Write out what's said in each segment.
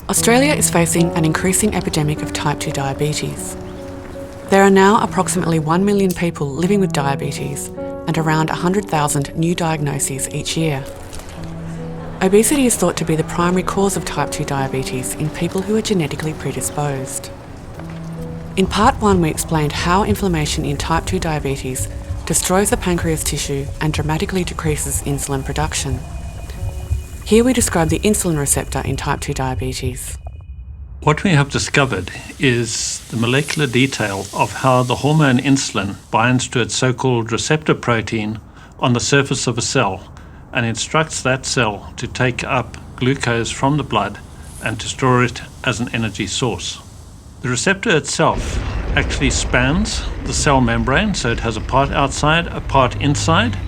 Australia is facing an increasing epidemic of type 2 diabetes. There are now approximately 1 million people living with diabetes and around 100,000 new diagnoses each year. Obesity is thought to be the primary cause of type 2 diabetes in people who are genetically predisposed. In part 1, we explained how inflammation in type 2 diabetes destroys the pancreas tissue and dramatically decreases insulin production. Here we describe the insulin receptor in type 2 diabetes. What we have discovered is the molecular detail of how the hormone insulin binds to its so-called receptor protein on the surface of a cell and instructs that cell to take up glucose from the blood and to store it as an energy source. The receptor itself actually spans the cell membrane, so it has a part outside, a part inside,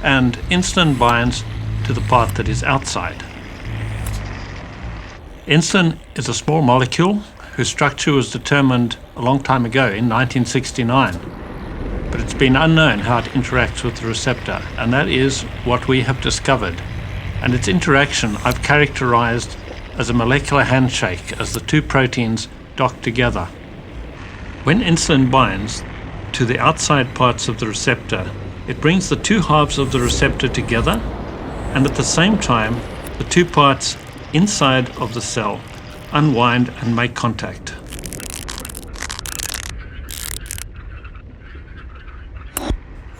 and insulin binds to the part that is outside. Insulin is a small molecule whose structure was determined a long time ago in 1969, but it's been unknown how it interacts with the receptor, and that is what we have discovered. And its interaction I've characterized as a molecular handshake as the two proteins dock together. When insulin binds to the outside parts of the receptor, it brings the two halves of the receptor together, and at the same time, the two parts inside of the cell unwind and make contact.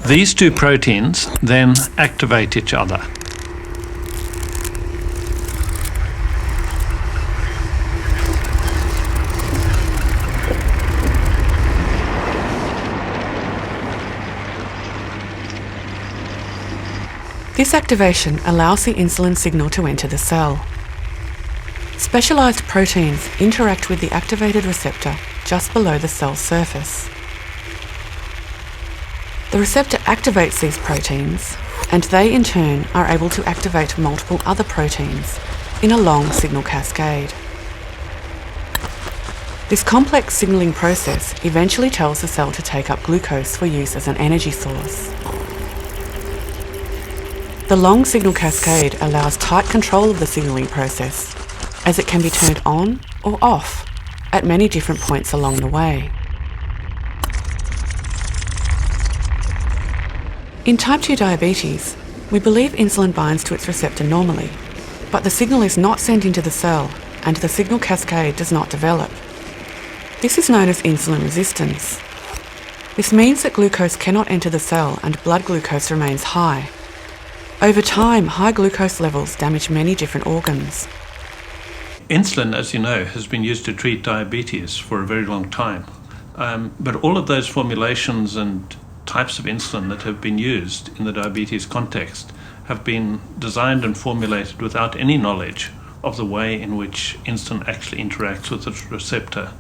These two proteins then activate each other. This activation allows the insulin signal to enter the cell. Specialised proteins interact with the activated receptor just below the cell's surface. The receptor activates these proteins, and they in turn are able to activate multiple other proteins in a long signal cascade. This complex signalling process eventually tells the cell to take up glucose for use as an energy source. The long signal cascade allows tight control of the signalling process, as it can be turned on or off at many different points along the way. In type 2 diabetes, we believe insulin binds to its receptor normally, but the signal is not sent into the cell and the signal cascade does not develop. This is known as insulin resistance. This means that glucose cannot enter the cell and blood glucose remains high. Over time, high glucose levels damage many different organs. Insulin, as you know, has been used to treat diabetes for a very long time. But all of those formulations and types of insulin that have been used in the diabetes context have been designed and formulated without any knowledge of the way in which insulin actually interacts with its receptor.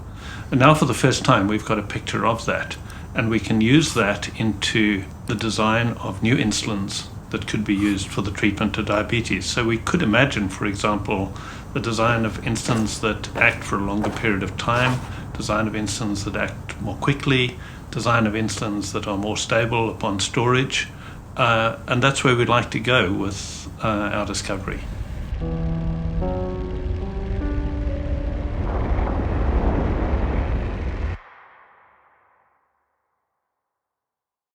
And now for the first time we've got a picture of that, and we can use that into the design of new insulins that could be used for the treatment of diabetes. So we could imagine, for example, the design of insulins that act for a longer period of time, design of insulins that act more quickly, design of insulins that are more stable upon storage, and that's where we'd like to go with our discovery.